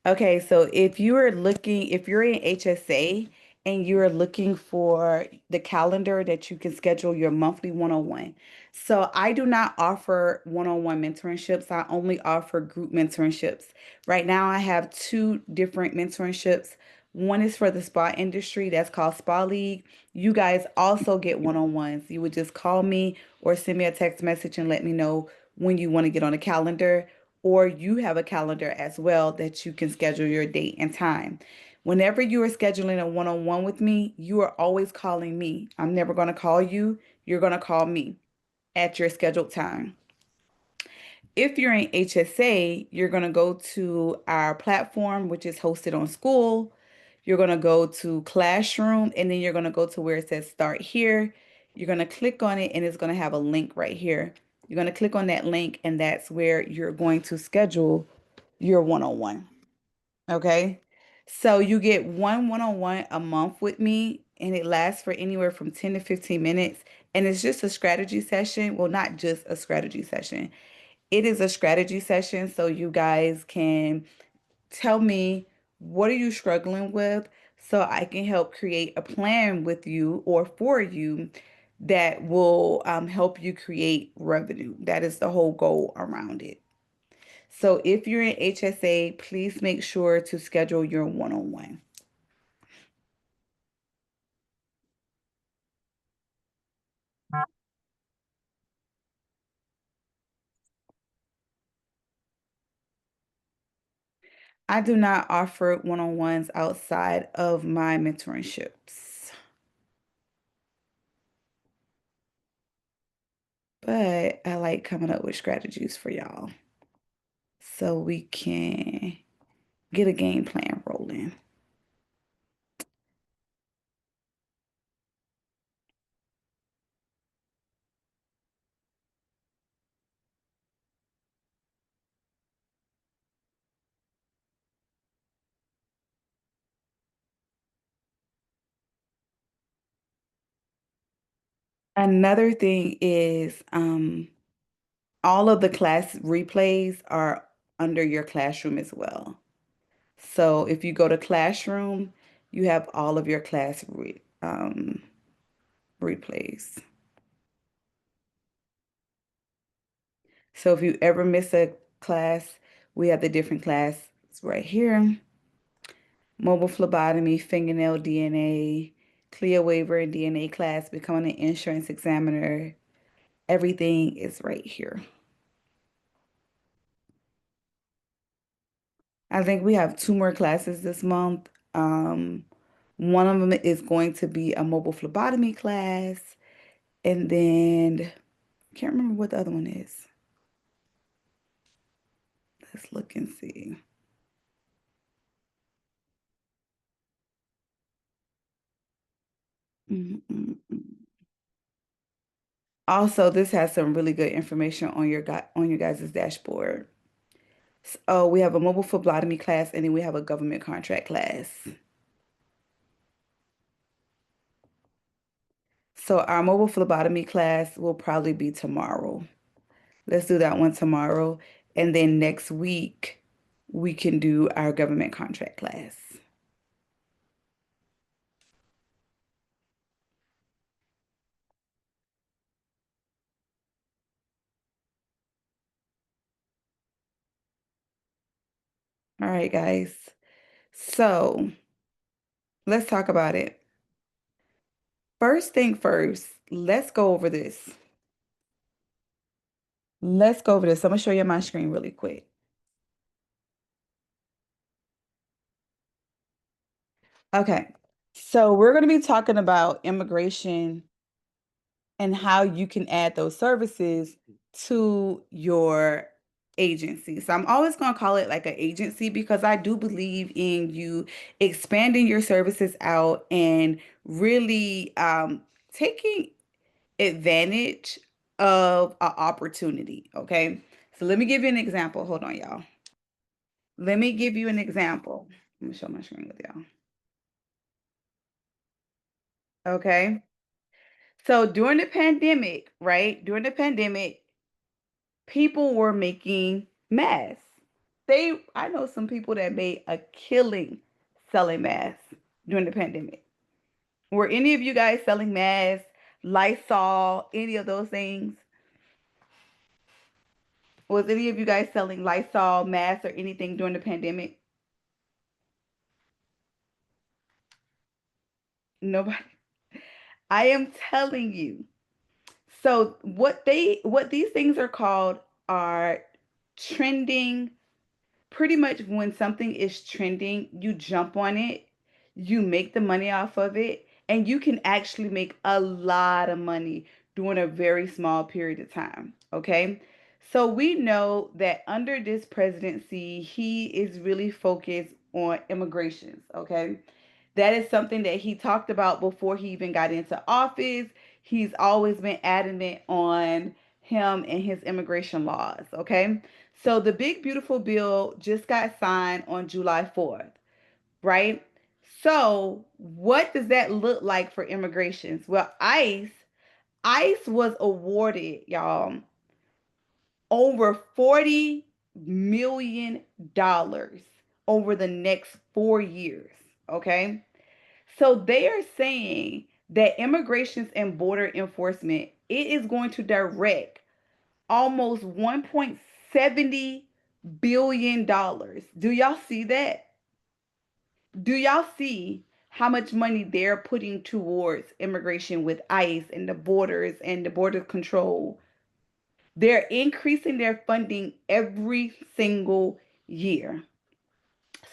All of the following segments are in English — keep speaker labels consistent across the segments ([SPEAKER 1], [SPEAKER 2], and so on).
[SPEAKER 1] Okay, so if you're in HSA and you're looking for the calendar that you can schedule your monthly one-on-one. So I do not offer one-on-one mentorships. I only offer group mentorships. Right now I have two different mentorships. One is for the spa industry that's called Spa League. You guys also get one-on-ones. You would just call me or send me a text message and let me know when you want to get on a calendar, or you have a calendar as well that you can schedule your date and time. Whenever you are scheduling a one-on-one with me, you are always calling me. I'm never going to call you. You're going to call me at your scheduled time. If you're in HSA, you're going to go to our platform, which is hosted on School. You're going to go to Classroom, and then you're going to go to where it says Start Here. You're going to click on it, and it's going to have a link right here. You're going to click on that link, and that's where you're going to schedule your one-on-one. Okay. So you get one-on-one a month with me, and it lasts for anywhere from 10 to 15 minutes. And it's just a strategy session. Well, not just a strategy session. It is a strategy session so you guys can tell me what are you struggling with so I can help create a plan with you or for you that will help you create revenue. That is the whole goal around it. So if you're in HSA, please make sure to schedule your one-on-one. I do not offer one-on-ones outside of my mentorships, but I like coming up with strategies for y'all so we can get a game plan rolling. Another thing is all of the class replays are under your classroom as well. So if you go to classroom, you have all of your replays. So if you ever miss a class, we have the different classes right here. Mobile phlebotomy, fingernail DNA, CLIA waiver and DNA class, becoming an insurance examiner. Everything is right here. I think we have two more classes this month. One of them is going to be a mobile phlebotomy class, and then I can't remember what the other one is. Let's look and see. Mm, mm, mm. Also, this has some really good information on your guys' dashboard. So we have a mobile phlebotomy class, and then we have a government contract class. So our mobile phlebotomy class will probably be tomorrow. Let's do that one tomorrow. And then next week, we can do our government contract class. All right, guys. So let's talk about it. First thing first, let's go over this. Let's go over this. I'm gonna show you my screen really quick. Okay. So we're going to be talking about immigration and how you can add those services to your agency. So I'm always going to call it like an agency because I do believe in you expanding your services out and really taking advantage of an opportunity. Okay. So let me give you an example. Hold on, y'all. Let me give you an example. Let me show my screen with y'all. Okay. So during the pandemic, right? During the pandemic, people were making masks. I know some people that made a killing selling masks during the pandemic. Were any of you guys selling masks, Lysol, any of those things? Was any of you guys selling Lysol, masks, or anything during the pandemic? Nobody. I am telling you. So what these things are called are trending. Pretty much when something is trending, you jump on it, you make the money off of it, and you can actually make a lot of money during a very small period of time. Okay. So we know that under this presidency, he is really focused on immigrations. Okay. That is something that he talked about before he even got into office. He's always been adamant on him and his immigration laws. Okay. So the big beautiful bill just got signed on July 4th, right? So what does that look like for immigrations? Well, ICE was awarded, y'all, over $40 million over the next 4 years. Okay. So they are saying that immigrations and border enforcement, it is going to direct almost $1.70 billion. Do y'all see that? Do y'all see how much money they're putting towards immigration with ICE and the borders and the border control? They're increasing their funding every single year.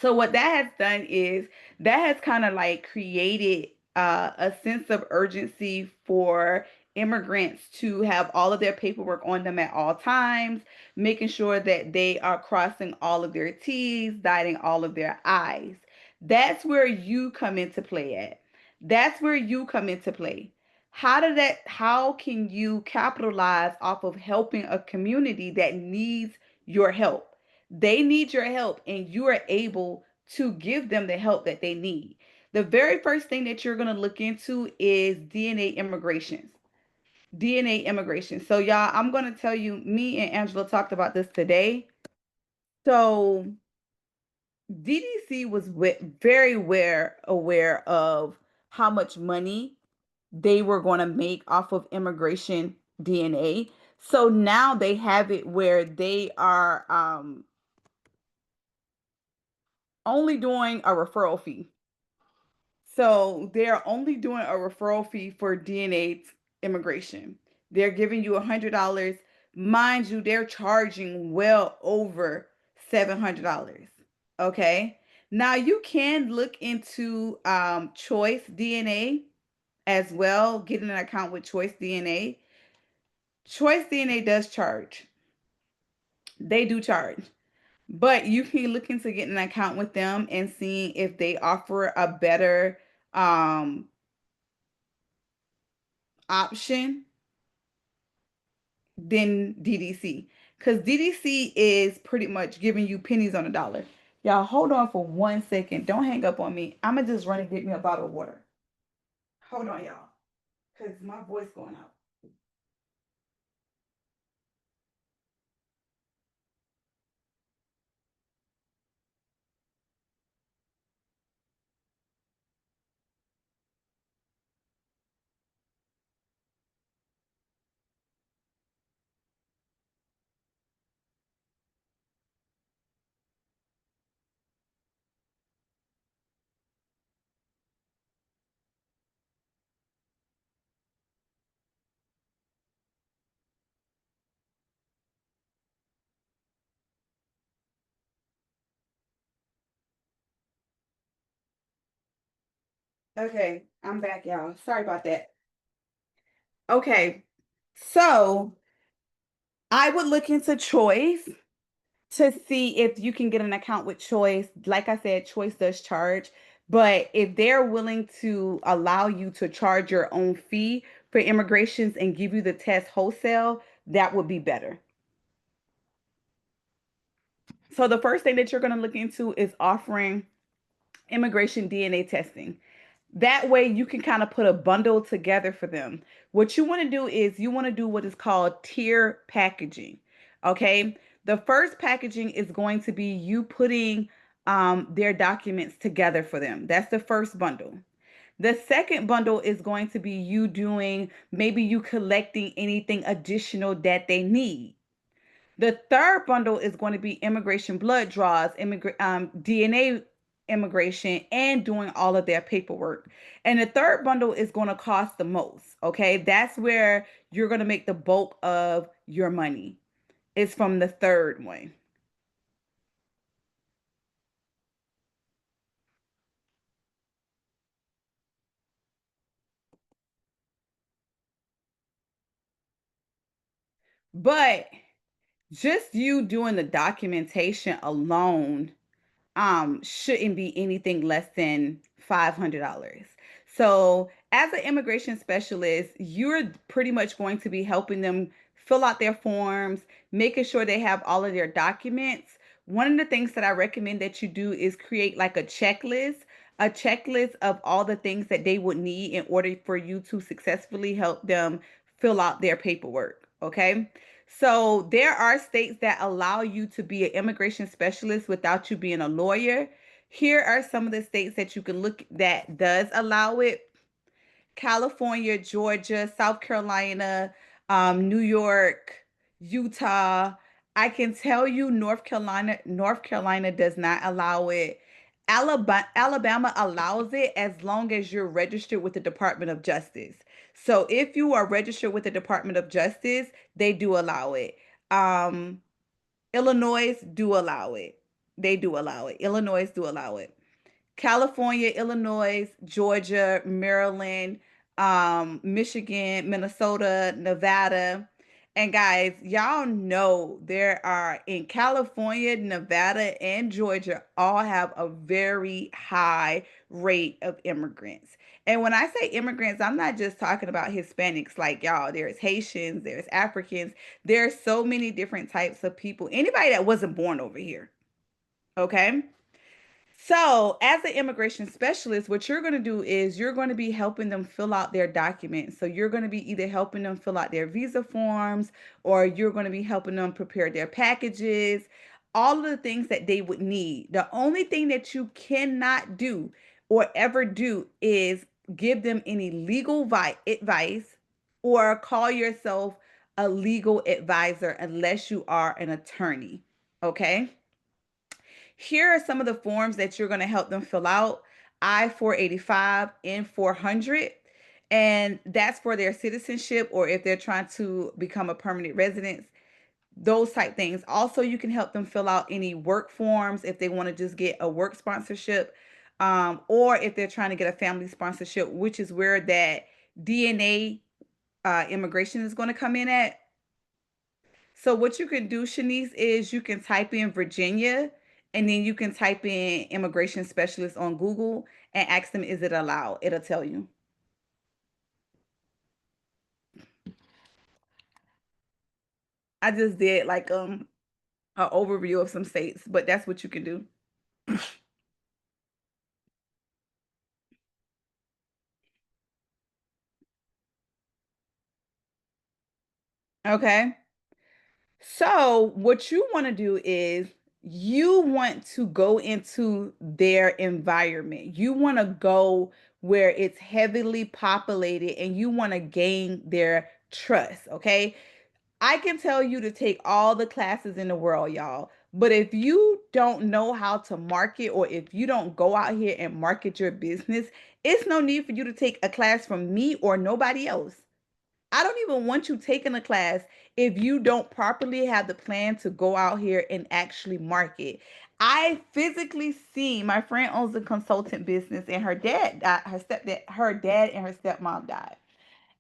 [SPEAKER 1] So what that has done is that has kind of like created a sense of urgency for immigrants to have all of their paperwork on them at all times, making sure that they are crossing all of their T's, dotting all of their I's. That's where you come into play at. That's where you come into play. How can you capitalize off of helping a community that needs your help? They need your help, and you are able to give them the help that they need. The very first thing that you're going to look into is DNA immigrations. DNA immigration. So, y'all, I'm going to tell you, me and Angela talked about this today. So, DDC was very aware of how much money they were going to make off of immigration DNA. So now they have it where they are only doing a referral fee. So they're only doing a referral fee for DNA immigration. They're giving you $100. Mind you, they're charging well over $700. Okay. Now you can look into Choice DNA as well, getting an account with Choice DNA. Choice DNA does charge. They do charge. But you can look into getting an account with them and seeing if they offer a better um option than DDC. Because DDC is pretty much giving you pennies on a dollar. Y'all hold on for 1 second. Don't hang up on me. I'ma just run and get me a bottle of water. Hold on, y'all. Because my voice going out. Okay, I'm back, y'all. Sorry about that. Okay, so I would look into Choice to see if you can get an account with Choice. Like I said, Choice does charge, but if they're willing to allow you to charge your own fee for immigrations and give you the test wholesale, that would be better. So the first thing that you're going to look into is offering immigration DNA testing. That way you can kind of put a bundle together for them. What you want to do is you want to do what is called tier packaging. Okay. The first packaging is going to be you putting their documents together for them. That's the first bundle. The second bundle is going to be you doing maybe you collecting anything additional that they need. The third bundle is going to be immigration blood draws, DNA immigration, and doing all of their paperwork. And the third bundle is going to cost the most. Okay. That's where you're going to make the bulk of your money. It's from the third one. But just you doing the documentation alone shouldn't be anything less than $500. So, as an immigration specialist, you're pretty much going to be helping them fill out their forms, making sure they have all of their documents. One of the things that I recommend that you do is create like a checklist of all the things that they would need in order for you to successfully help them fill out their paperwork. Okay. So there are states that allow you to be an immigration specialist without you being a lawyer. Here are some of the states that you can look that does allow it. California, Georgia, South Carolina, New York, Utah. I can tell you North Carolina does not allow it. Alabama allows it as long as you're registered with the Department of Justice. So if you are registered with the Department of Justice, they do allow it. Um, Illinois do allow it. They do allow it. Illinois do allow it. California, Illinois, Georgia, Maryland, Michigan, Minnesota, Nevada. And guys, y'all know there are in California, Nevada, and Georgia all have a very high rate of immigrants. And when I say immigrants, I'm not just talking about Hispanics like y'all. There's Haitians, there's Africans, there's so many different types of people. Anybody that wasn't born over here, okay? So, as an immigration specialist, what you're going to do is you're going to be helping them fill out their documents. So, you're going to be either helping them fill out their visa forms or you're going to be helping them prepare their packages, all of the things that they would need. The only thing that you cannot do or ever do is give them any legal advice or call yourself a legal advisor unless you are an attorney. Okay. Here are some of the forms that you're going to help them fill out: I-485, N-400, and that's for their citizenship or if they're trying to become a permanent resident, those type things. Also, you can help them fill out any work forms if they want to just get a work sponsorship, or if they're trying to get a family sponsorship, which is where that DNA immigration is going to come in at. So what you can do, Shanice, is you can type in Virginia and then you can type in immigration specialist on Google and ask them, is it allowed? It'll tell you. I just did like an overview of some states, but that's what you can do. Okay. So what you want to do is you want to go into their environment. You want to go where it's heavily populated and you want to gain their trust. Okay. I can tell you to take all the classes in the world, y'all. But if you don't know how to market or if you don't go out here and market your business, it's no need for you to take a class from me or nobody else. I don't even want you taking a class if you don't properly have the plan to go out here and actually market. I physically see my friend owns a consultant business and her dad died, her dad and her stepmom died,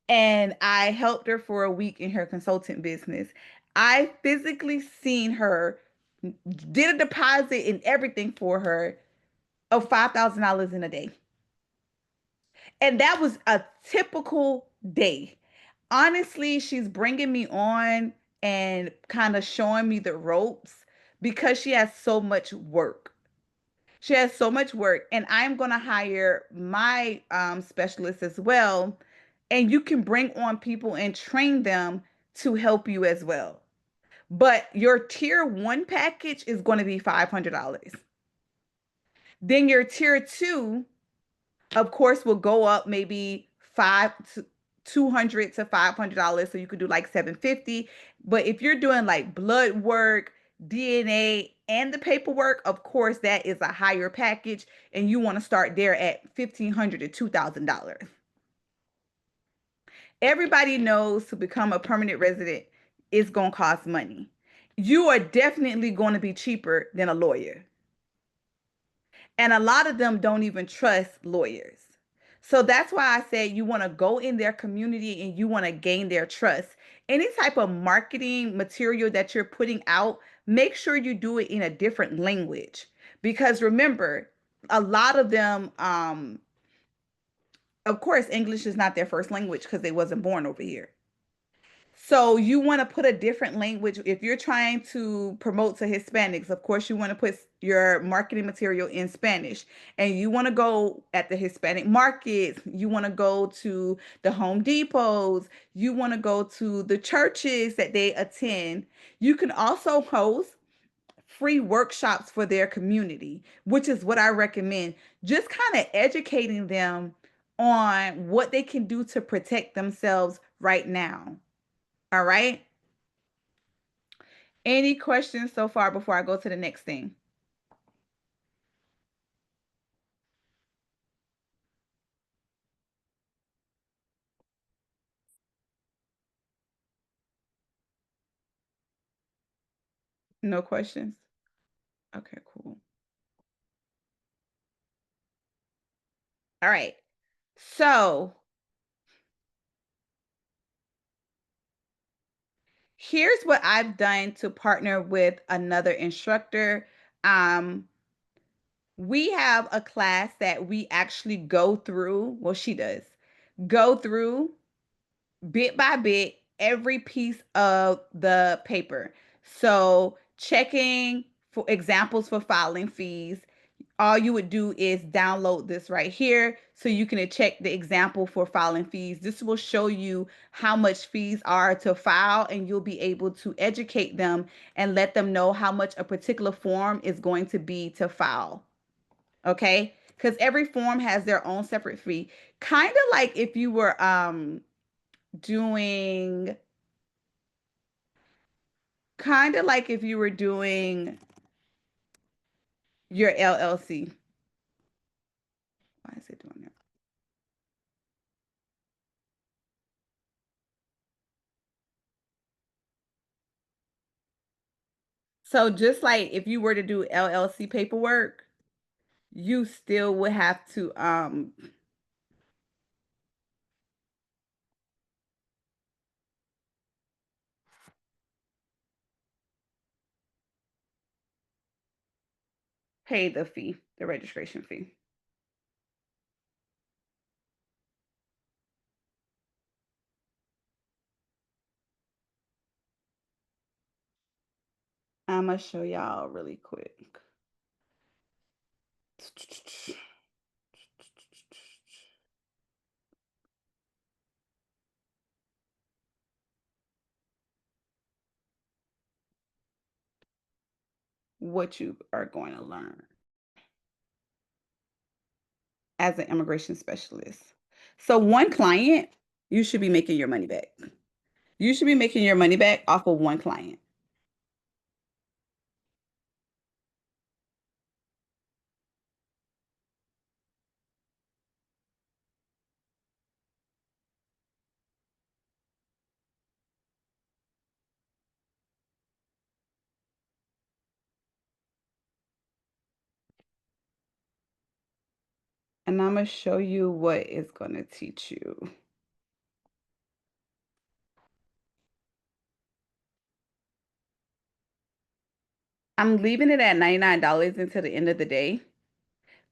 [SPEAKER 1] and I helped her for a week in her consultant business. I physically seen her, did a deposit and everything for her of $5,000 in a day. And that was a typical day. Honestly, she's bringing me on and kind of showing me the ropes because she has so much work. She has so much work, and I'm going to hire my specialist as well. And you can bring on people and train them to help you as well. But your tier one package is going to be $500. Then your tier two, of course, will go up maybe 200 to $500. So you could do like 750. But if you're doing like blood work, DNA, and the paperwork, of course, that is a higher package. And you want to start there at $1,500 to $2,000. Everybody knows to become a permanent resident is going to cost money. You are definitely going to be cheaper than a lawyer. And a lot of them don't even trust lawyers. So that's why I said you want to go in their community and you want to gain their trust. Any type of marketing material that you're putting out, make sure you do it in a different language. Because remember, a lot of them, of course, English is not their first language because they wasn't born over here. So you want to put a different language. If you're trying to promote to Hispanics, of course, you want to put your marketing material in Spanish. And you want to go at the Hispanic markets. You want to go to the Home Depots. You want to go to the churches that they attend. You can also host free workshops for their community, which is what I recommend. Just kind of educating them on what they can do to protect themselves right now. All right. Any questions so far before I go to the next thing? No questions? Okay, cool. All right. So here's what I've done to partner with another instructor. Um, we have a class that we actually go through. Well, she does go through bit by bit every piece of the paper. So checking for examples for filing fees, all you would do is download this right here so you can check the example for filing fees. This will show you how much fees are to file, and you'll be able to educate them and let them know how much a particular form is going to be to file. Okay? Because every form has their own separate fee. Kind of like if you were doing your LLC. Why is it doing that? So just like if you were to do LLC paperwork, you still would have to pay the fee, the registration fee. I'm gonna show y'all really quick. What you are going to learn as an immigration specialist. So one client, you should be making your money back. You should be making your money back off of one client. And I'm going to show you what it's going to teach you. I'm leaving it at $99 until the end of the day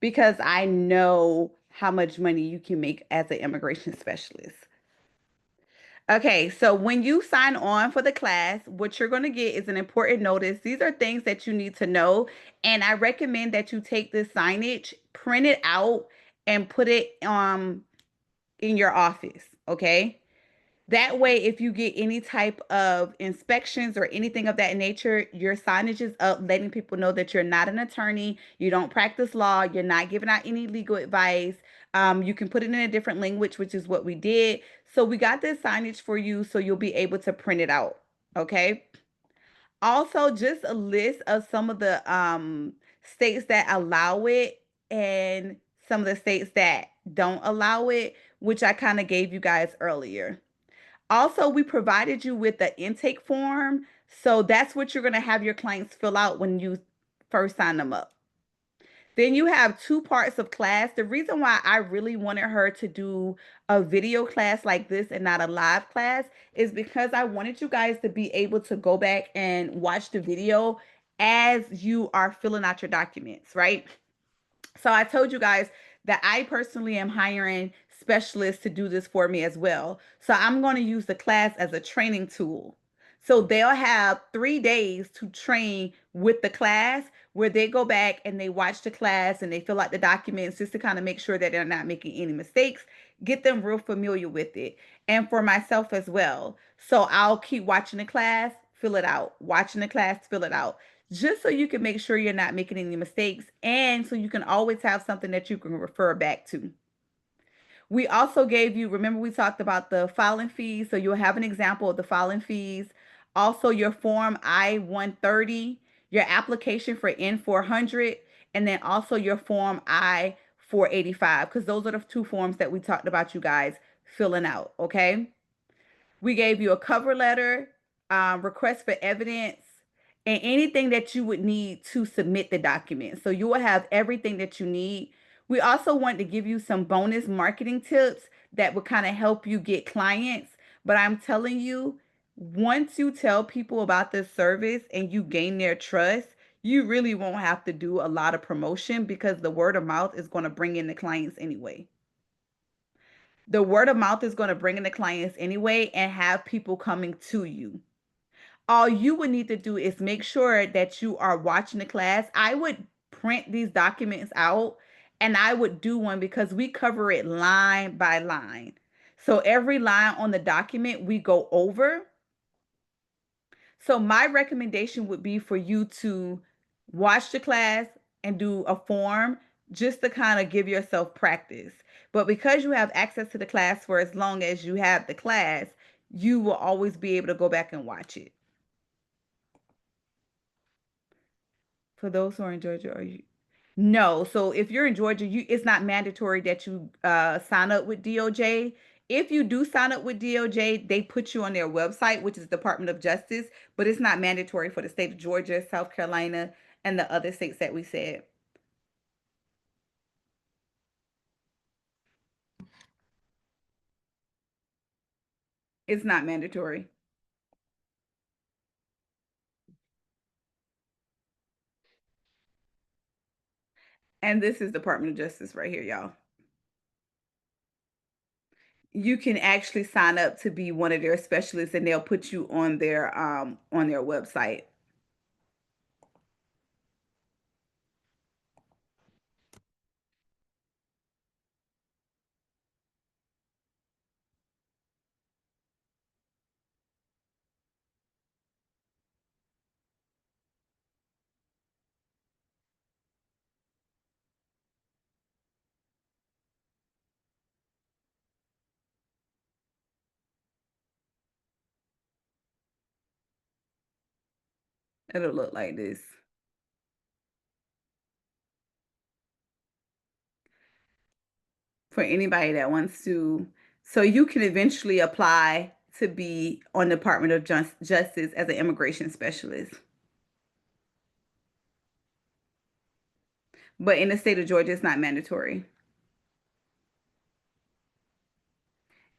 [SPEAKER 1] because I know how much money you can make as an immigration specialist. Okay, so when you sign on for the class, what you're going to get is an important notice. These are things that you need to know. And I recommend that you take this signage, print it out, and put it in your office. Okay. That way, if you get any type of inspections or anything of that nature, your signage is up, letting people know that you're not an attorney, you don't practice law, you're not giving out any legal advice. You can put it in a different language, which is what we did. So we got this signage for you so you'll be able to print it out. Okay. Also, just a list of some of the states that allow it and some of the states that don't allow it, which I kind of gave you guys earlier. Also, we provided you with the intake form. So that's what you're going to have your clients fill out when you first sign them up. Then you have two parts of class. The reason why I really wanted her to do a video class like this and not a live class is because I wanted you guys to be able to go back and watch the video as you are filling out your documents, right? So I told you guys that I personally am hiring specialists to do this for me as well. So I'm going to use the class as a training tool. So they'll have 3 days to train with the class where they go back and they watch the class and they fill out the documents just to kind of make sure that they're not making any mistakes, get them real familiar with it. And for myself as well. So I'll keep watching the class, fill it out, watching the class, fill it out, just so you can make sure you're not making any mistakes and so you can always have something that you can refer back to. We also gave you, remember we talked about the filing fees, so you'll have an example of the filing fees. Also your form I-130, your application for N-400, and then also your form I-485, because those are the two forms that we talked about you guys filling out, okay? We gave you a cover letter, request for evidence, and anything that you would need to submit the document. So you will have everything that you need. We also want to give you some bonus marketing tips that would kind of help you get clients. But I'm telling you, once you tell people about this service and you gain their trust, you really won't have to do a lot of promotion because the word of mouth is going to bring in the clients anyway. The word of mouth is going to bring in the clients anyway and have people coming to you. All you would need to do is make sure that you are watching the class. I would print these documents out and I would do one because we cover it line by line. So every line on the document we go over. So my recommendation would be for you to watch the class and do a form just to kind of give yourself practice. But because you have access to the class for as long as you have the class, you will always be able to go back and watch it. For those who are in Georgia, are you? No. So if you're in Georgia, it's not mandatory that you sign up with DOJ. If you do sign up with DOJ, they put you on their website, which is Department of Justice, but it's not mandatory for the state of Georgia, South Carolina, and the other states that we said. It's not mandatory. And this is Department of Justice right here, y'all. You can actually sign up to be one of their specialists and they'll put you on their website. It'll look like this. For anybody that wants to. So you can eventually apply to be on Department of Justice as an immigration specialist. But in the state of Georgia, it's not mandatory.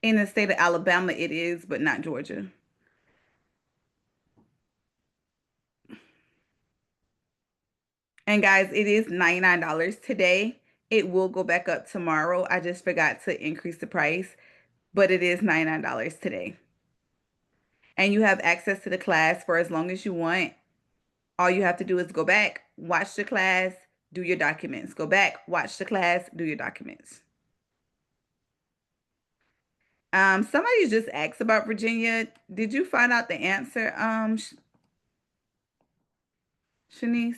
[SPEAKER 1] In the state of Alabama, it is, but not Georgia. And guys, it is $99 today. It will go back up tomorrow. I just forgot to increase the price, but it is $99 today. And you have access to the class for as long as you want. All you have to do is go back, watch the class, do your documents. Go back, watch the class, do your documents. Somebody just asked about Virginia. Did you find out the answer, Shanice?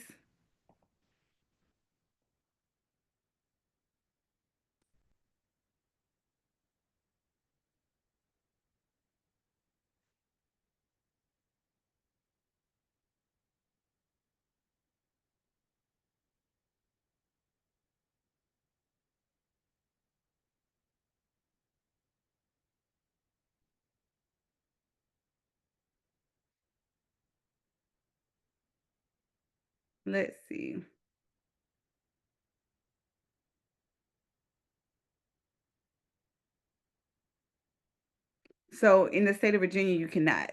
[SPEAKER 1] Let's see. So in the state of Virginia, you cannot.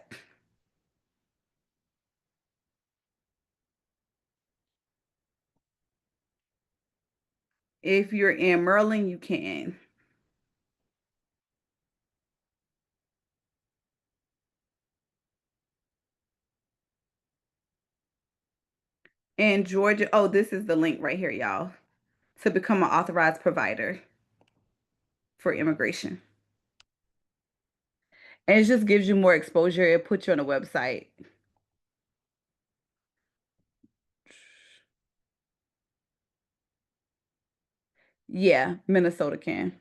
[SPEAKER 1] If you're in Maryland, you can. In Georgia, oh, this is the link right here, y'all, to become an authorized provider for immigration. And it just gives you more exposure. It puts you on a website. Yeah, Minnesota can.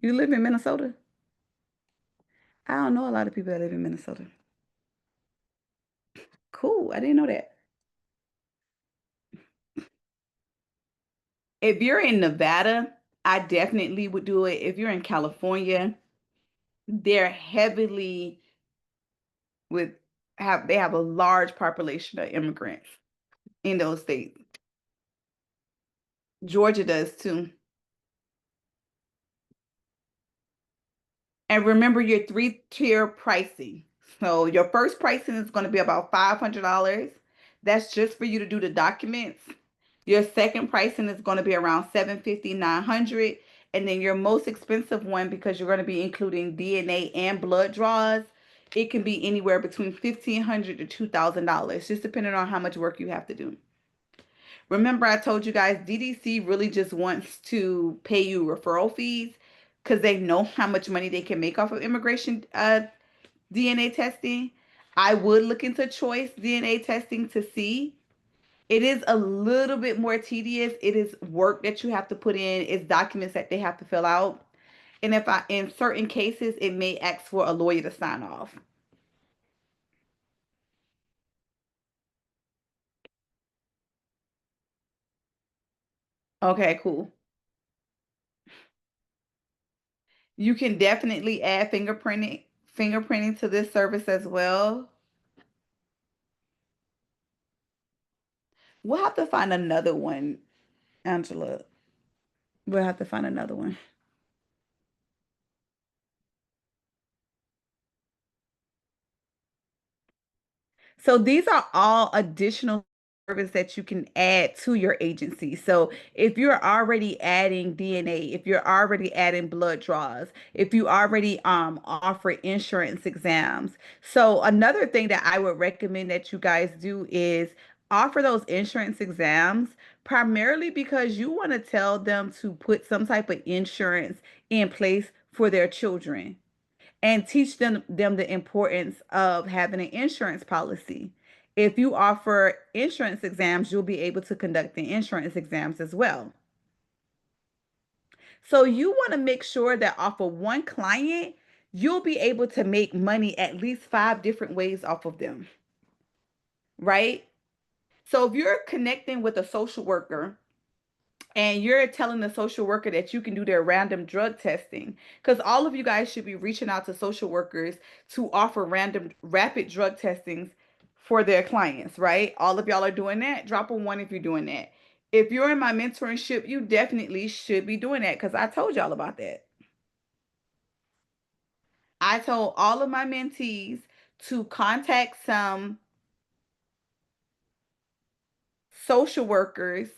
[SPEAKER 1] You live in Minnesota? I don't know a lot of people that live in Minnesota. Cool. I didn't know that. If you're in Nevada, I definitely would do it. If you're in California, they're heavily with have they have a large population of immigrants in those states. Georgia does too. And remember your three-tier pricing. So your first pricing is going to be about $500. That's just for you to do the documents. Your second pricing is going to be around 750, 900. And then your most expensive one, because you're going to be including DNA and blood draws, it can be anywhere between $1,500 to $2,000, just depending on how much work you have to do. Remember, I told you guys DDC really just wants to pay you referral fees because they know how much money they can make off of immigration DNA testing. I would look into choice DNA testing to see. It is a little bit more tedious. It is work that you have to put in. It's documents that they have to fill out. And if I, in certain cases, it may ask for a lawyer to sign off. Okay, cool. You can definitely add fingerprinting to this service as well. We'll have to find another one, Angela. We'll have to find another one. So these are all additional service that you can add to your agency. So if you're already adding DNA, if you're already adding blood draws, if you already offer insurance exams. So another thing that I would recommend that you guys do is offer those insurance exams primarily because you want to tell them to put some type of insurance in place for their children and teach them the importance of having an insurance policy. If you offer insurance exams, you'll be able to conduct the insurance exams as well. So you want to make sure that off of one client, you'll be able to make money at least five different ways off of them, right? So if you're connecting with a social worker and you're telling the social worker that you can do their random drug testing, because all of you guys should be reaching out to social workers to offer random rapid drug testings for their clients, right? All of y'all are doing that. Drop a one if you're doing that. If you're in my mentorship, you definitely should be doing that because I told y'all about that. I told all of my mentees to contact some social workers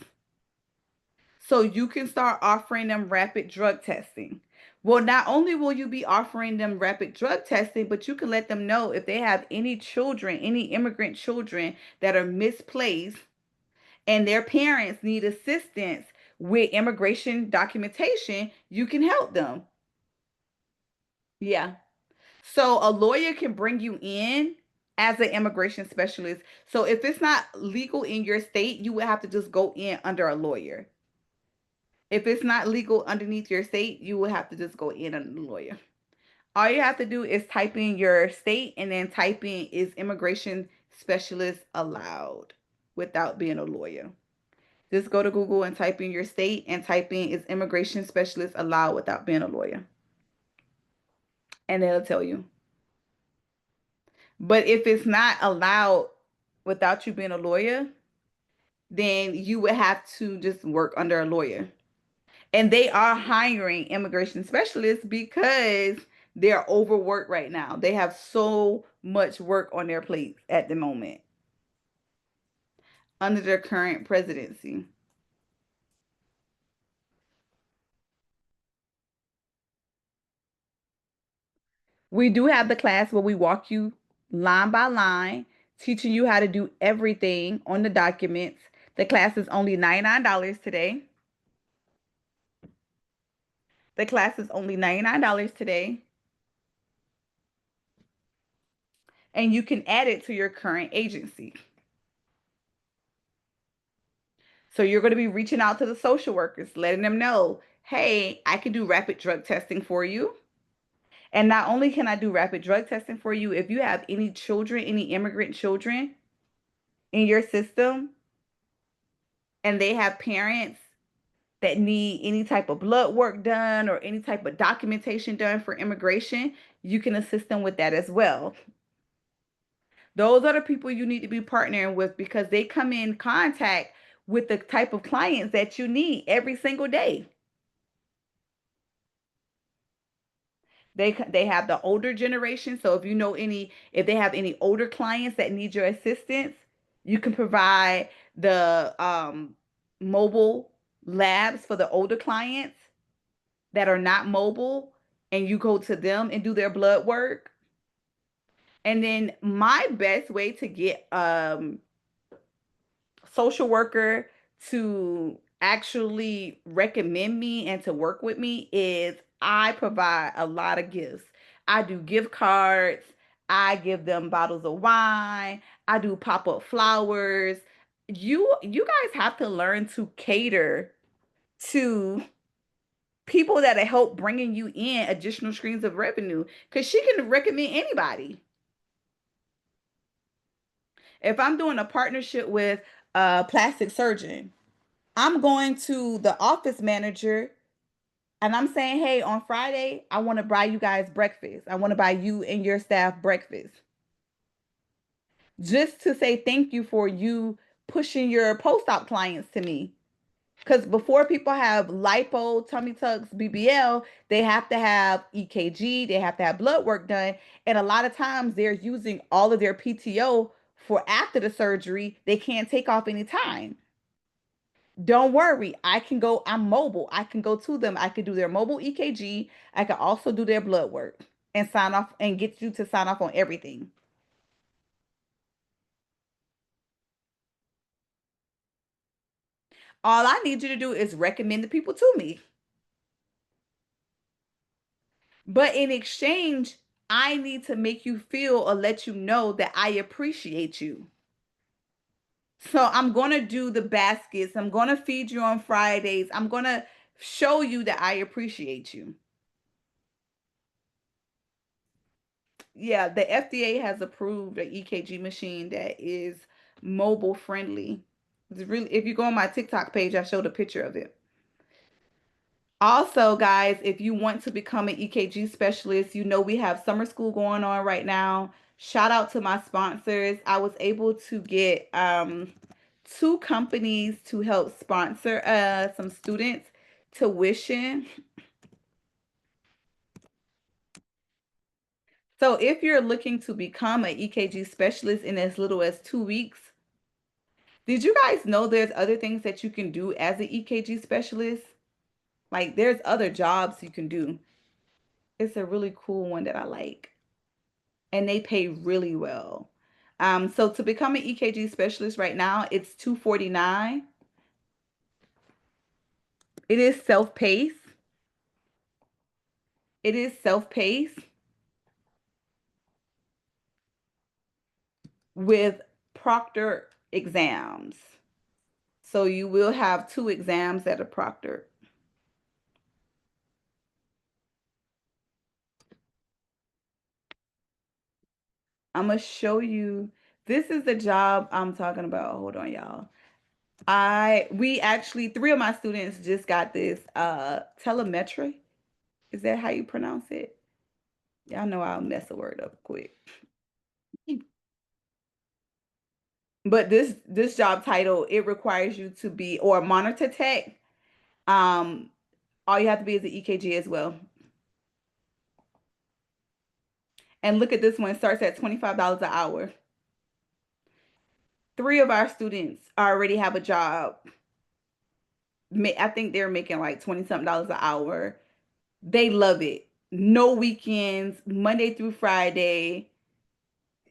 [SPEAKER 1] so you can start offering them rapid drug testing. Well, not only will you be offering them rapid drug testing, but you can let them know if they have any children, any immigrant children that are misplaced and their parents need assistance with immigration documentation, you can help them. Yeah. So a lawyer can bring you in as an immigration specialist. So if it's not legal in your state, you would have to just go in under a lawyer. If it's not legal underneath your state, you would have to just go in under a lawyer. All you have to do is type in your state and then type in is immigration specialist allowed without being a lawyer. Just go to Google and type in your state and type in is immigration specialist allowed without being a lawyer. And it'll tell you. But if it's not allowed without you being a lawyer, then you would have to just work under a lawyer. And they are hiring immigration specialists because they're overworked right now. They have so much work on their plates at the moment under their current presidency. We do have the class where we walk you line by line, teaching you how to do everything on the documents. The class is only $99 today. The class is only $99 today. And you can add it to your current agency. So you're going to be reaching out to the social workers, letting them know, hey, I can do rapid drug testing for you. And not only can I do rapid drug testing for you, if you have any children, any immigrant children in your system, and they have parents that need any type of blood work done or any type of documentation done for immigration, you can assist them with that as well. Those are the people you need to be partnering with because they come in contact with the type of clients that you need every single day. They have the older generation, so if you know any, if they have any older clients that need your assistance, you can provide the mobile labs for the older clients that are not mobile, and you go to them and do their blood work. And then my best way to get social worker to actually recommend me and to work with me is I provide a lot of gifts. I do gift cards. I give them bottles of wine. I do pop-up flowers. You guys have to learn to cater to people that help bringing you in additional streams of revenue because she can recommend anybody. If I'm doing a partnership with a plastic surgeon, I'm going to the office manager and I'm saying, hey, on Friday, I want to buy you guys breakfast. I want to buy you and your staff breakfast. Just to say thank you for you pushing your post-op clients to me. Because before people have lipo, tummy tucks, BBL, they have to have EKG, they have to have blood work done. And a lot of times they're using all of their PTO for after the surgery. They can't take off any time. Don't worry, I can go, I'm mobile. I can go to them. I can do their mobile EKG. I can also do their blood work and sign off and get you to sign off on everything. All I need you to do is recommend the people to me. But in exchange, I need to make you feel or let you know that I appreciate you. So I'm going to do the baskets. I'm going to feed you on Fridays. I'm going to show you that I appreciate you. Yeah, the FDA has approved an EKG machine that is mobile friendly. It's really, if you go on my TikTok page, I showed a picture of it. Also, guys, if you want to become an EKG specialist, you know we have summer school going on right now. Shout out to my sponsors. I was able to get two companies to help sponsor some students tuition. So if you're looking to become an EKG specialist in as little as 2 weeks, did you guys know there's other things that you can do as an EKG specialist? Like there's other jobs you can do. It's a really cool one that I like. And they pay really well. So to become an EKG specialist right now, it's $249. It is self-paced. It is self-paced. with proctor exams. So you will have two exams that are proctored. I'm gonna show you. This is the job I'm talking about. Hold on, y'all. We actually three of my students just got this telemetry. Is that how you pronounce it? Y'all know I'll mess a word up quick. But this job title, it requires you to be or monitor tech. Um, all you have to be is an EKG as well. And look at this one, it starts at $25 an hour. Three of our students already have a job. I think they're making like 20 something dollars an hour. They love it. No weekends, Monday through Friday.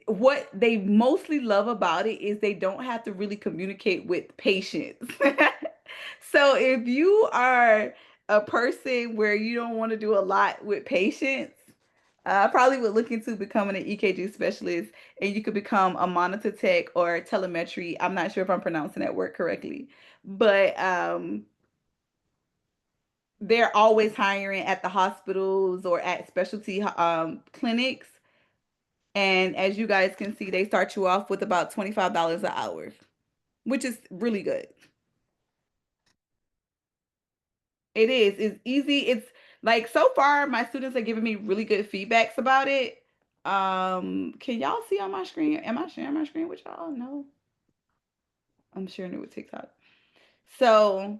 [SPEAKER 1] What they mostly love about it is they don't have to really communicate with patients. So if you are a person where you don't want to do a lot with patients, I probably would look into becoming an EKG specialist and you could become a monitor tech or telemetry. I'm not sure if I'm pronouncing that word correctly, but they're always hiring at the hospitals or at specialty clinics. And as you guys can see, they start you off with about $25 an hour, which is really good. It is. It's easy. It's like so far my students are giving me really good feedbacks about it. Can y'all see on my screen? Am I sharing my screen with y'all? No. I'm sharing it with TikTok. So,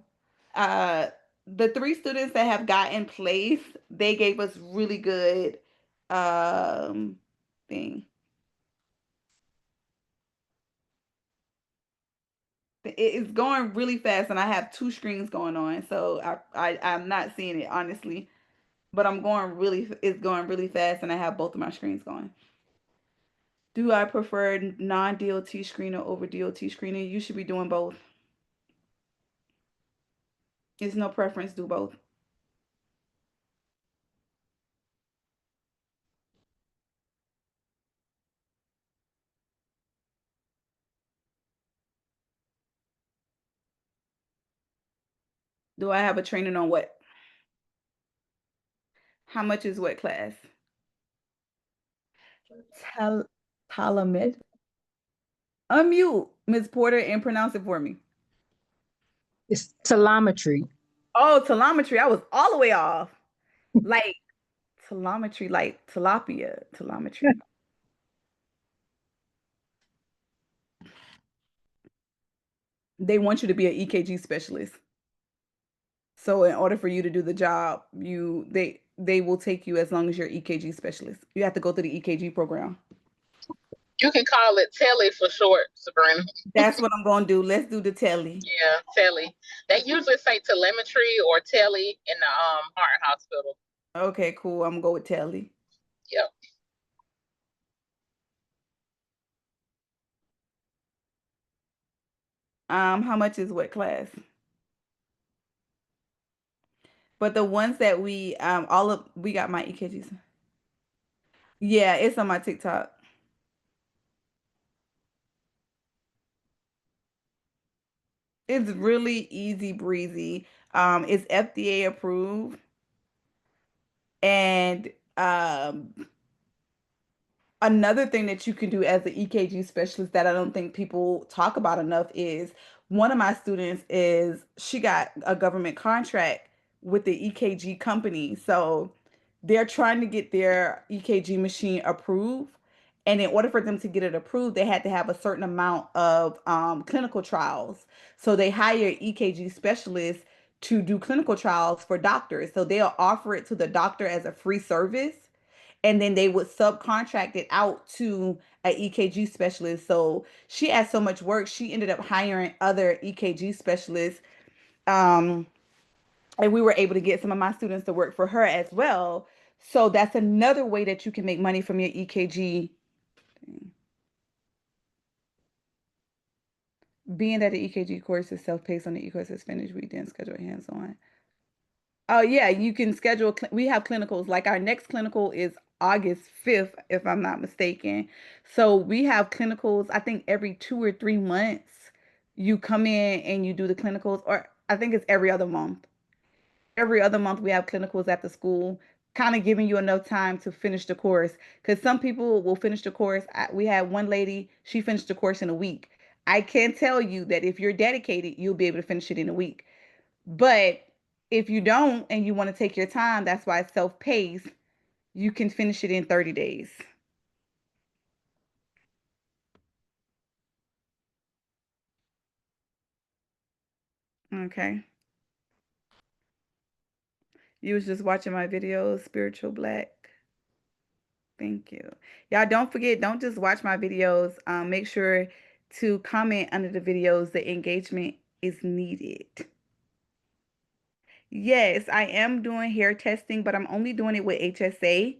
[SPEAKER 1] uh, the three students that have gotten placed, they gave us really good thing. It's going really fast, and I have two screens going on, so I'm not seeing it honestly, but it's going really fast, and I have both of my screens going. Do I prefer non-DOT screener over DOT screener? You should be doing both. It's no preference, do both. Do I have a training on what? How much is what class? Tal Talamed. Unmute, Ms. Porter, and pronounce it for me.
[SPEAKER 2] It's telemetry.
[SPEAKER 1] Oh, telemetry. I was all the way off. Like telemetry, like tilapia, telemetry. They want you to be an EKG specialist. So in order for you to do the job, they will take you as long as you're EKG specialist. You have to go through the EKG program.
[SPEAKER 3] You can call it Telly for short, Sabrina.
[SPEAKER 1] That's what I'm gonna do. Let's do the telly.
[SPEAKER 3] Yeah, Telly. They usually say telemetry or Telly in the heart hospital.
[SPEAKER 1] Okay, cool. I'm gonna go with telly.
[SPEAKER 3] Yep.
[SPEAKER 1] How much is what class? But the ones that we got my EKGs. Yeah, it's on my TikTok. It's really easy breezy. It's FDA approved and another thing that you can do as an EKG specialist that I don't think people talk about enough is one of my students is she got a government contract with the EKG company. So they're trying to get their EKG machine approved. And in order for them to get it approved, they had to have a certain amount of clinical trials. So they hire EKG specialists to do clinical trials for doctors. So they'll offer it to the doctor as a free service and then they would subcontract it out to a EKG specialist. So she had so much work, she ended up hiring other EKG specialists. Um, and we were able to get some of my students to work for her as well. So that's another way that you can make money from your EKG. Being that the EKG course is self-paced on the e-course is finished, we then schedule hands-on. Oh yeah, you can schedule. We have clinicals. Like our next clinical is August 5th, if I'm not mistaken. So we have clinicals, I think every 2 or 3 months, you come in and you do the clinicals, or I think it's every other month. Every other month we have clinicals at the school, kind of giving you enough time to finish the course. Because some people will finish the course. We had one lady, she finished the course in a week. I can tell you that if you're dedicated, you'll be able to finish it in a week. But if you don't and you want to take your time, that's why it's self-paced, you can finish it in 30 days. Okay. You was just watching my videos, Spiritual Black. Thank you. Y'all don't forget, don't just watch my videos. Make sure to comment under the videos. The engagement is needed. Yes, I am doing hair testing, but I'm only doing it with HSA.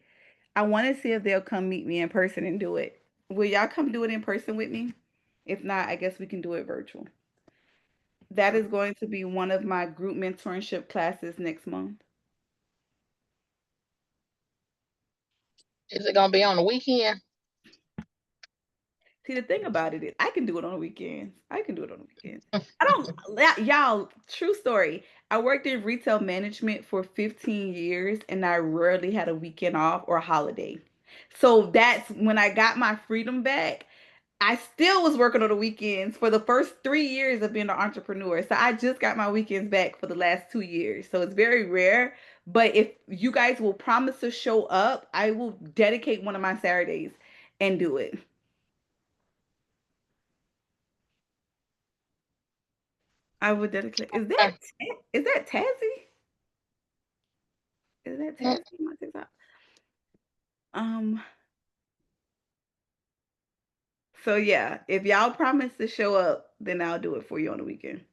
[SPEAKER 1] I want to see if they'll come meet me in person and do it. Will y'all come do it in person with me? If not, I guess we can do it virtual. That is going to be one of my group mentorship classes next month.
[SPEAKER 3] Is it gonna be on the weekend?
[SPEAKER 1] See, the thing about it is, I can do it on the weekends. I can do it on the weekends. I don't, y'all, true story. I worked in retail management for 15 years and I rarely had a weekend off or a holiday. So that's when I got my freedom back. I still was working on the weekends for the first 3 years of being an entrepreneur. So I just got my weekends back for the last 2 years. So it's very rare. But if you guys will promise to show up, I will dedicate one of my Saturdays and do it. I would dedicate. Is that Tazzy? Is that
[SPEAKER 3] Mm,
[SPEAKER 1] Tazzy? My TikTok. Um. So yeah, if y'all promise to show up, then I'll do it for you on the weekend.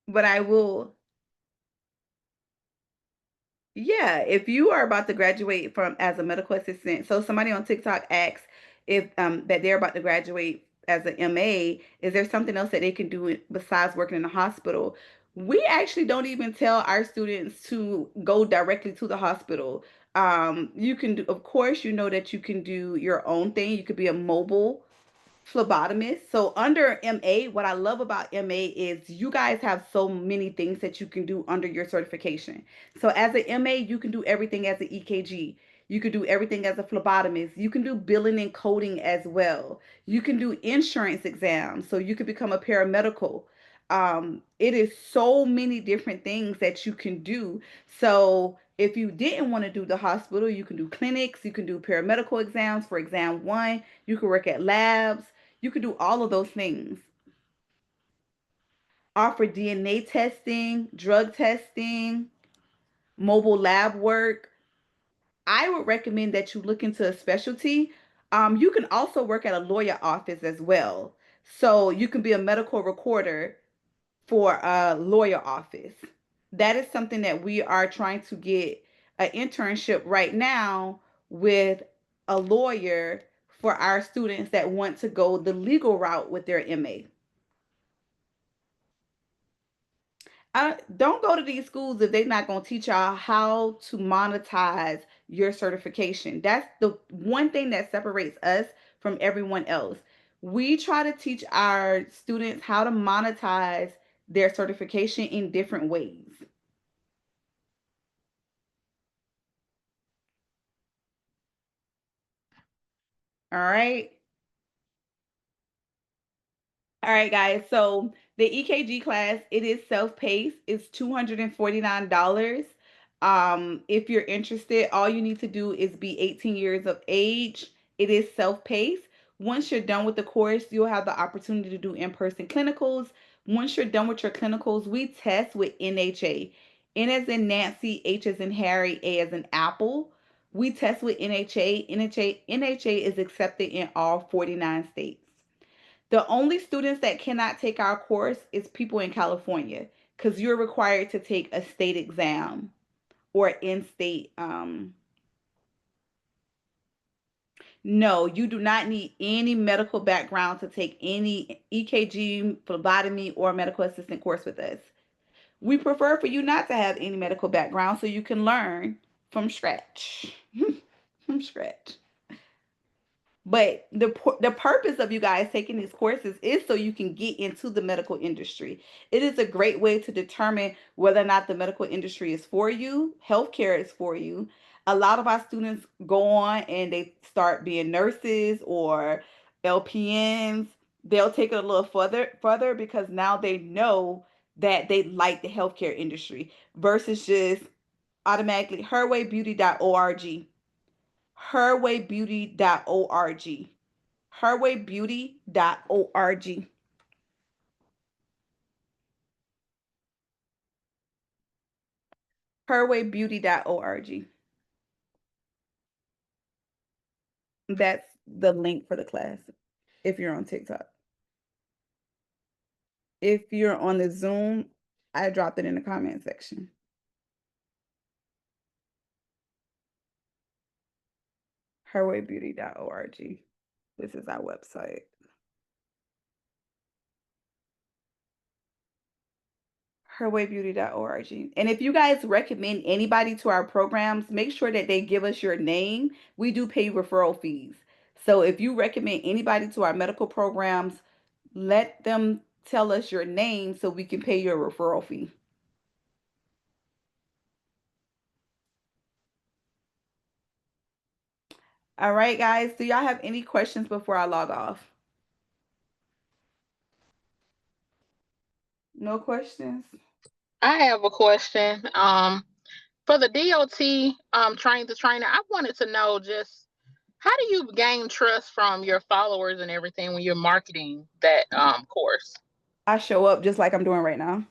[SPEAKER 1] But I will. Yeah, if you are about to graduate from as a medical assistant, so somebody on TikTok asks if that they're about to graduate as an MA, is there something else that they can do besides working in a hospital? We actually don't even tell our students to go directly to the hospital. You can do, of course, you know that you can do your own thing. You could be a mobile phlebotomist. So under MA, what I love about MA is you guys have so many things that you can do under your certification. So as an MA, you can do everything as an EKG. You can do everything as a phlebotomist. You can do billing and coding as well. You can do insurance exams. So you can become a paramedical. It is so many different things that you can do. So if you didn't want to do the hospital, you can do clinics, you can do paramedical exams for exam one, you can work at labs, you could do all of those things. Offer DNA testing, drug testing, mobile lab work. I would recommend that you look into a specialty. You can also work at a lawyer office as well. So you can be a medical recorder for a lawyer office. That is something that we are trying to get an internship right now with a lawyer for our students that want to go the legal route with their MA. Don't go to these schools if they're not going to teach y'all how to monetize your certification. That's the one thing that separates us from everyone else. We try to teach our students how to monetize their certification in different ways. All right. All right, guys. So the EKG class, it is self-paced. It's $249. If you're interested, all you need to do is be 18 years of age. It is self-paced. Once you're done with the course, you'll have the opportunity to do in-person clinicals. Once you're done with your clinicals, we test with NHA. N as in Nancy, H as in Harry, A as in Apple. We test with NHA. NHA is accepted in all 49 states. The only students that cannot take our course is people in California because you're required to take a state exam or in-state. No, you do not need any medical background to take any EKG, phlebotomy, or medical assistant course with us. We prefer for you not to have any medical background so you can learn from scratch. From scratch. But the purpose of you guys taking these courses is so you can get into the medical industry. It is a great way to determine whether or not the medical industry is for you, healthcare is for you. A lot of our students go on and they start being nurses or LPNs. They'll take it a little further because now they know that they like the healthcare industry versus just automatically herwaybeauty.org. Herwaybeauty.org. Herwaybeauty.org. Herwaybeauty.org. That's the link for the class if you're on TikTok. If you're on the Zoom, I dropped it in the comment section. Herwaybeauty.org. This is our website. Herwaybeauty.org. And if you guys recommend anybody to our programs, make sure that they give us your name. We do pay referral fees. So if you recommend anybody to our medical programs, let them tell us your name so we can pay your referral fee. All right, guys. Do y'all have any questions before I log off? No questions?
[SPEAKER 3] I have a question. For the DOT train the trainer, I wanted to know just how do you gain trust from your followers and everything when you're marketing that course?
[SPEAKER 1] I show up just like I'm doing right now.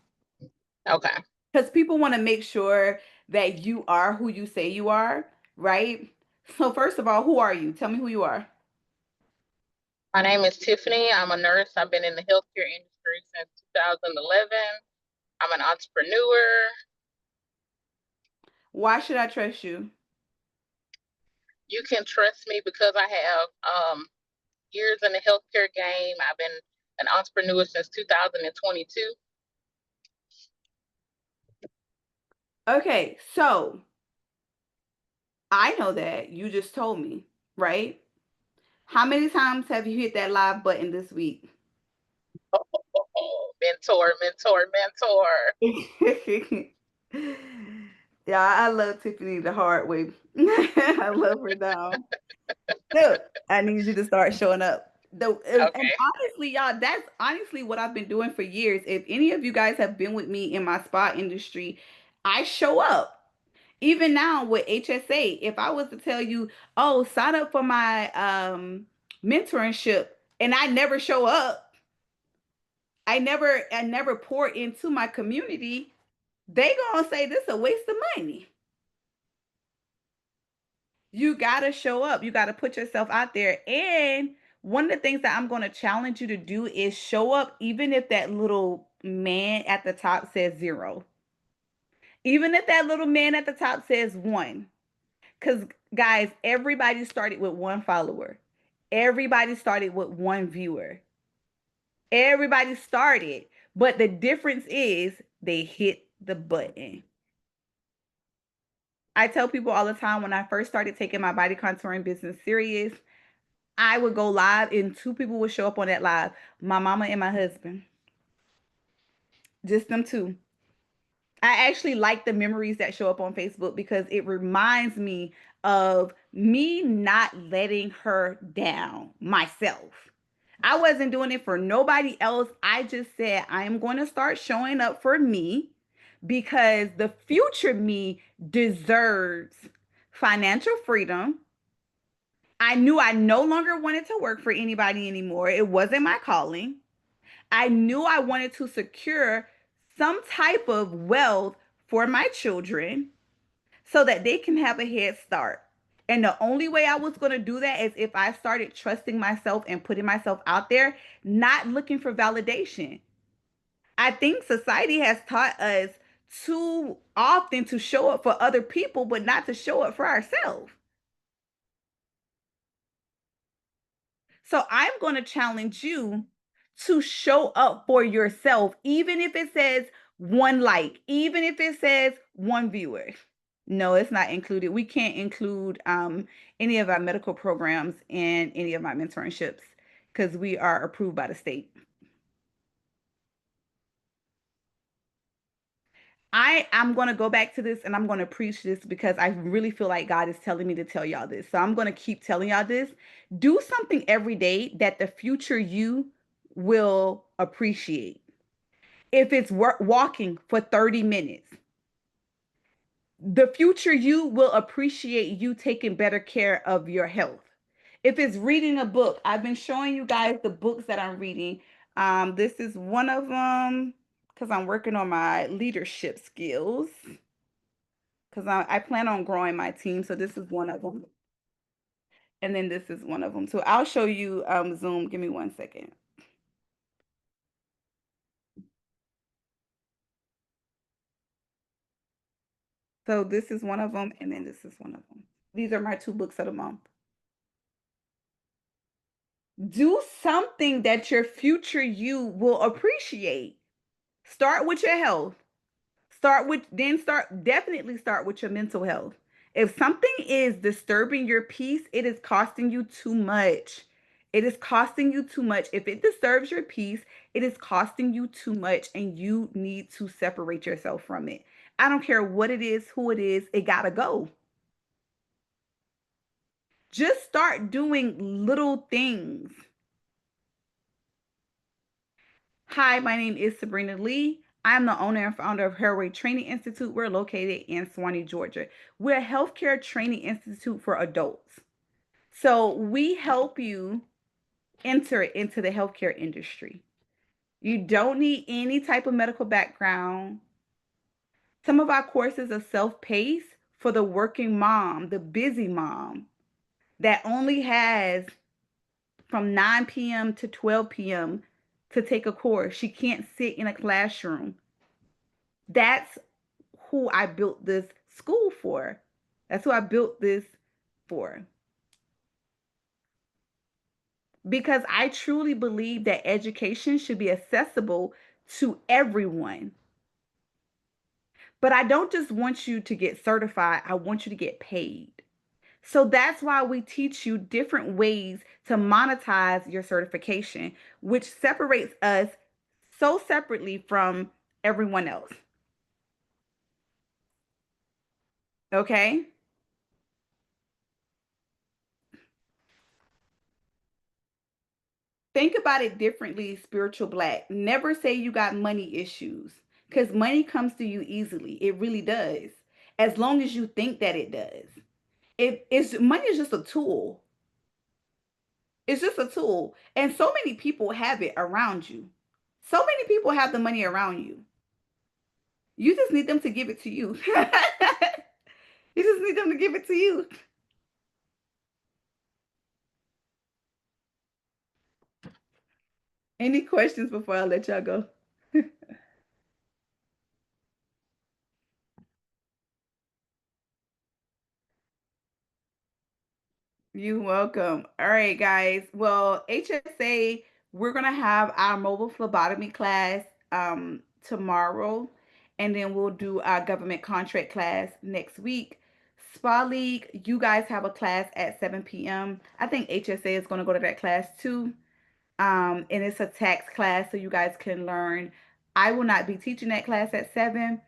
[SPEAKER 3] Okay.
[SPEAKER 1] Because people want to make sure that you are who you say you are, right? So first of all, who are you? Tell me who you are.
[SPEAKER 3] My name is Tiffany. I'm a nurse. I've been in the healthcare industry since 2011. I'm an entrepreneur.
[SPEAKER 1] Why should I trust you?
[SPEAKER 3] You can trust me because I have years in the healthcare game. I've been an entrepreneur since 2022.
[SPEAKER 1] Okay, so I know that you just told me, right? How many times have you hit that live button this week?
[SPEAKER 3] Oh, mentor, mentor, mentor.
[SPEAKER 1] Yeah, I love Tiffany the hard way. I love her now. Look, I need you to start showing up. And
[SPEAKER 3] Okay.
[SPEAKER 1] honestly, y'all, that's honestly what I've been doing for years. If any of you guys have been with me in my spa industry, I show up. Even now with HSA, if I was to tell you, oh, sign up for my mentorship, and I never show up, I never pour into my community, they gonna say this is a waste of money. You gotta show up. You gotta put yourself out there. And one of the things that I'm gonna challenge you to do is show up, even if that little man at the top says 0. Even if that little man at the top says 1. Because, guys, everybody started with 1 follower. Everybody started with 1 viewer. Everybody started. But the difference is they hit the button. I tell people all the time when I first started taking my body contouring business serious, I would go live and 2 people would show up on that live. My mama and my husband. Just them 2. I actually like the memories that show up on Facebook because it reminds me of me not letting her down myself. I wasn't doing it for nobody else. I just said, I am going to start showing up for me because the future me deserves financial freedom. I knew I no longer wanted to work for anybody anymore. It wasn't my calling. I knew I wanted to secure some type of wealth for my children so that they can have a head start. And the only way I was going to do that is if I started trusting myself and putting myself out there, not looking for validation. I think society has taught us too often to show up for other people, but not to show up for ourselves. So I'm going to challenge you to show up for yourself, even if it says one like, even if it says one viewer. No, it's not included. We can't include any of our medical programs in any of my mentorships because we are approved by the state. I'm going to go back to this and I'm going to preach this because I really feel like God is telling me to tell y'all this. So I'm going to keep telling y'all this. Do something every day that the future you will appreciate. If it's walking for 30 minutes, the future you will appreciate you taking better care of your health. If it's reading a book, I've been showing you guys the books that I'm reading. This is one of them because I'm working on my leadership skills because I plan on growing my team. So this is one of them. And then this is one of them. So I'll show you Zoom. Give me 1 second. So this is one of them, and then this is one of them. These are my 2 books of the month. Do something that your future you will appreciate. Start with your health. Definitely start with your mental health. If something is disturbing your peace, it is costing you too much. It is costing you too much. If it disturbs your peace, it is costing you too much, and you need to separate yourself from it. I don't care what it is, who it is, it gotta go. Just start doing little things. Hi, my name is Sabrina Lee. I'm the owner and founder of Hairway Training Institute. We're located in Suwanee, Georgia. We're a healthcare training institute for adults. So we help you enter into the healthcare industry. You don't need any type of medical background. Some of our courses are self-paced for the working mom, the busy mom that only has from 9 p.m. to 12 p.m. to take a course. She can't sit in a classroom. That's who I built this school for. That's who I built this for. Because I truly believe that education should be accessible to everyone. But I don't just want you to get certified, I want you to get paid. So that's why we teach you different ways to monetize your certification, which separates us so separately from everyone else. Okay? Think about it differently, spiritual black. Never say you got money issues because money comes to you easily. It really does. As long as you think that it does. It's money is just a tool. It's just a tool. And so many people have it around you. So many people have the money around you. You just need them to give it to you. You just need them to give it to you. Any questions before I let y'all go? You're welcome. All right, guys. Well, HSA, we're gonna have our mobile phlebotomy class tomorrow, and then we'll do our government contract class next week. Spa League, you guys have a class at 7 p.m. I think HSA is gonna go to that class too. And it's a tax class, so you guys can learn. I will not be teaching that class at 7.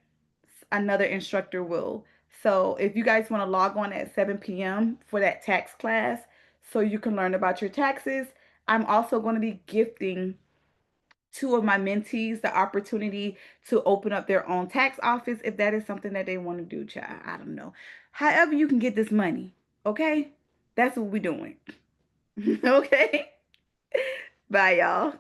[SPEAKER 1] Another instructor will. So if you guys want to log on at 7 p.m. for that tax class so you can learn about your taxes, I'm also going to be gifting 2 of my mentees the opportunity to open up their own tax office if that is something that they want to do, child. I don't know. However you can get this money, okay? That's what we're doing. Okay? Bye, y'all.